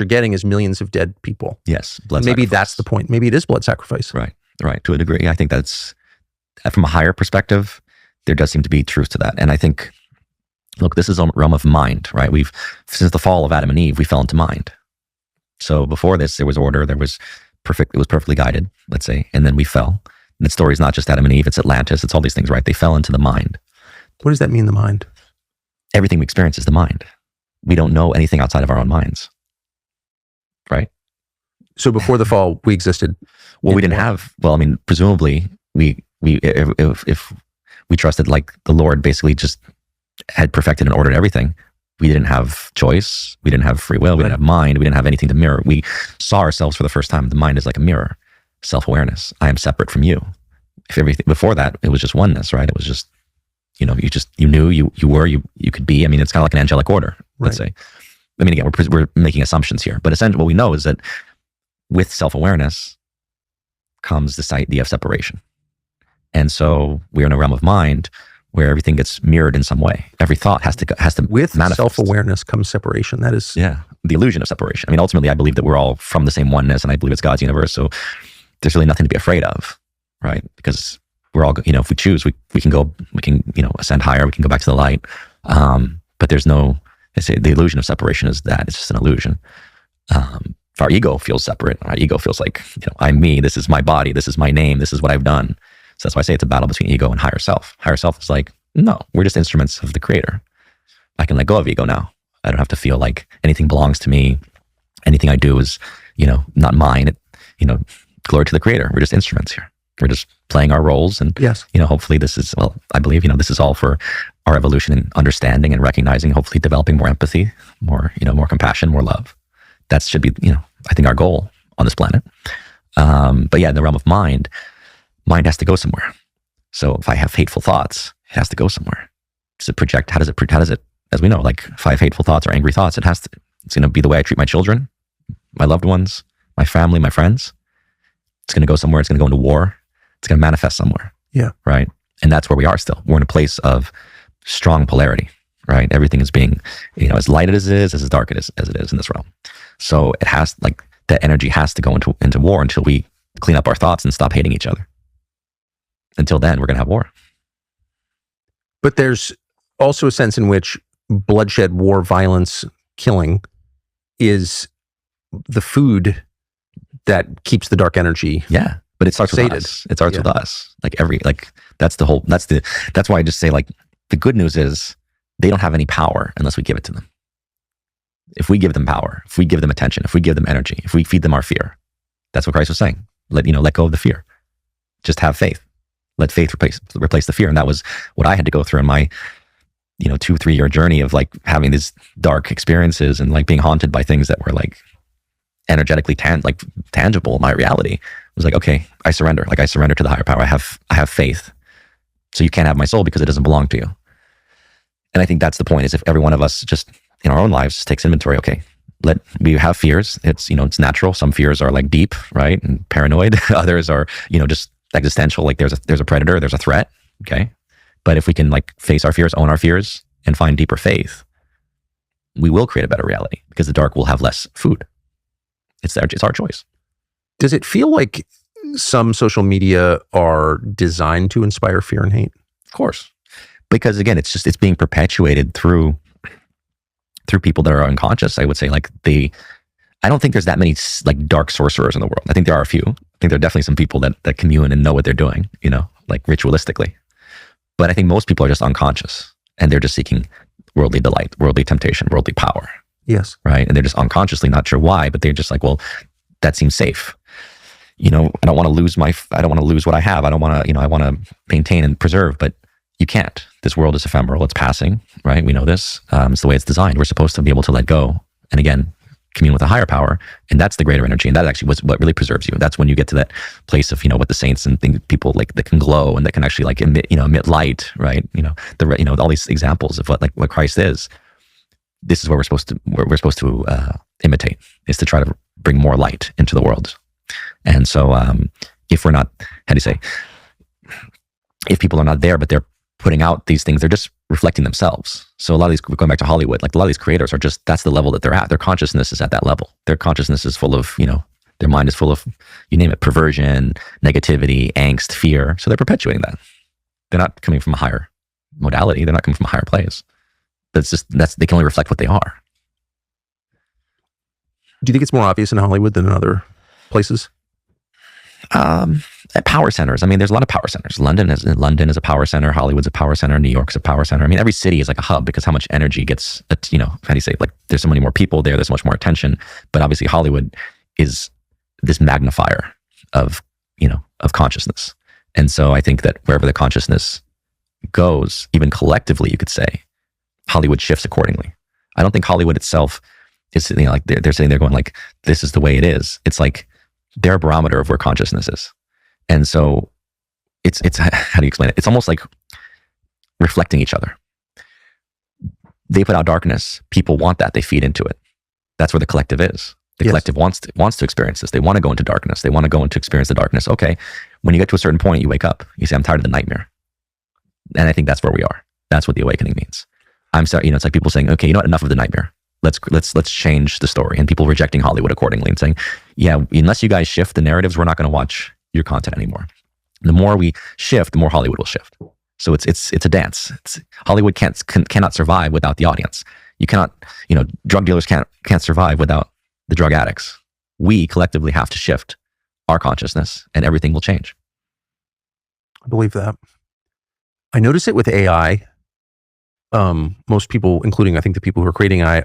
you're getting is millions of dead people. Yes. Blood Maybe sacrifice. that's the point. Maybe it is blood sacrifice. Right. To a degree. I think that's, from a higher perspective, there does seem to be truth to that. And I think, look, this is a realm of mind, right? Since the fall of Adam and Eve, we fell into mind. So before this, there was order, it was perfectly guided, let's say, and then we fell. And the story is not just Adam and Eve, it's Atlantis, it's all these things, right? They fell into the mind. What does that mean, the mind? Everything we experience is the mind. We don't know anything outside of our own minds, right? So before the fall, we existed. Well, we didn't have, presumably, if we trusted like the Lord basically just had perfected and ordered everything, we didn't have choice, we didn't have free will, we didn't have mind, we didn't have anything to mirror. We saw ourselves for the first time. The mind is like a mirror, self-awareness. I am separate from you. If everything before that, it was just oneness, right? It was just, you knew, you were, you could be. It's kind of like an angelic order, let's say. Again, we're making assumptions here, but essentially what we know is that with self-awareness comes this idea of separation. And so we're in a realm of mind where everything gets mirrored in some way. Every thought has to with manifest. Self-awareness comes separation. That is, the illusion of separation. Ultimately, I believe that we're all from the same oneness, and I believe it's God's universe. So there's really nothing to be afraid of, right? Because we're all, if we choose, we can ascend higher. We can go back to the light. But there's no. They say the illusion of separation is that it's just an illusion. Our ego feels separate. Our ego feels like, I'm me. This is my body. This is my name. This is what I've done. So that's why I say it's a battle between ego and higher self. Higher self is like, no, we're just instruments of the creator. I can let go of ego now. I don't have to feel like anything belongs to me. Anything I do is, not mine. Glory to the creator. We're just instruments here. We're just playing our roles. And, yes. Hopefully this is, I believe, this is all for our evolution and understanding and recognizing, hopefully developing more empathy, more compassion, more love. That should be, I think our goal on this planet. But yeah, in the realm of mind has to go somewhere. So if I have hateful thoughts, it has to go somewhere. Does it project? How does it, as we know, like if I have hateful thoughts or angry thoughts, it's going to be the way I treat my children, my loved ones, my family, my friends. It's going to go somewhere. It's going to go into war. It's going to manifest somewhere. Yeah. Right. And that's where we are still. We're in a place of strong polarity, right? Everything is being, as light as it is, as dark as it is in this realm. So it has, like, that energy has to go into war until we clean up our thoughts and stop hating each other. Until then, we're going to have war. But there's also a sense in which bloodshed, war, violence, killing is the food that keeps the dark energy. Yeah. But it starts with us. It starts with us. That's why I just say, like, the good news is they don't have any power unless we give it to them. If we give them power, if we give them attention, if we give them energy, if we feed them our fear, that's what Christ was saying. Let go of the fear. Just have faith. Let faith replace the fear. And that was what I had to go through in my, 2-3 year journey of, like, having these dark experiences and, like, being haunted by things that were, like, energetically tangible. My reality was like, okay, I surrender. Like, I surrender to the higher power. I have faith. So you can't have my soul because it doesn't belong to you. And I think that's the point, is if every one of us just in our own lives just takes inventory, okay, we have fears. It's, it's natural. Some fears are, like, deep, right? And paranoid. Others are, just existential. Like, there's a predator, there's a threat. Okay. But if we can, like, face our fears, own our fears, and find deeper faith, we will create a better reality, because the dark will have less food. It's our choice. Does it feel like some social media are designed to inspire fear and hate? Of course. Because again, it's being perpetuated through people that are unconscious. I would say, like, I don't think there's that many, like, dark sorcerers in the world. I think there are a few. I think there are definitely some people that commune and know what they're doing, like, ritualistically. But I think most people are just unconscious, and they're just seeking worldly delight, worldly temptation, worldly power. Yes. Right. And they're just unconsciously not sure why, but they're just like, well, that seems safe. I don't want to lose what I have. I don't want to, I want to maintain and preserve, but you can't. This world is ephemeral. It's passing, right? We know this. It's the way it's designed. We're supposed to be able to let go. And again, commune with a higher power. And that's the greater energy. And that actually was what really preserves you. That's when you get to that place of, what the saints and people, like, that can glow and that can actually, like, emit light, right? All these examples of what Christ is. This is what we're supposed to imitate, is to try to bring more light into the world. And so if we're not, if people are not there, but they're putting out these things, they're just reflecting themselves. So a lot of these, going back to Hollywood, like a lot of these creators are just, that's the level that they're at. Their consciousness is at that level. Their consciousness is full of, their mind is full of, you name it, perversion, negativity, angst, fear. So they're perpetuating that. They're not coming from a higher modality. They're not coming from a higher place. But it's just, they can only reflect what they are. Do you think it's more obvious in Hollywood than in other places? At power centers. I mean, there's a lot of power centers. London is a power center. Hollywood's a power center. New York's a power center. I mean, every city is like a hub because how much energy gets, how do you say, like there's so many more people there. There's so much more attention. But obviously Hollywood is this magnifier of consciousness. And so I think that wherever the consciousness goes, even collectively, you could say, Hollywood shifts accordingly. I don't think Hollywood itself is, like they're sitting there going like, this is the way it is. It's like their barometer of where consciousness is. And so it's how do you explain it? It's almost like reflecting each other. They put out darkness. People want that. They feed into it. That's where the collective is. The collective wants to experience this. They want to go into darkness. They want to go into experience the darkness. Okay. When you get to a certain point, you wake up. You say, I'm tired of the nightmare. And I think that's where we are. That's what the awakening means. I'm sorry. It's like people saying, okay, you know what? Enough of the nightmare. Let's change the story. And people rejecting Hollywood accordingly and saying, yeah, unless you guys shift the narratives, we're not going to watch your content anymore. The more we shift, the more Hollywood will shift. So it's a dance. Hollywood cannot survive without the audience. You cannot, drug dealers can't survive without the drug addicts. We collectively have to shift our consciousness and everything will change. I believe that. I notice it with AI. Most people, including I think the people who are creating AI,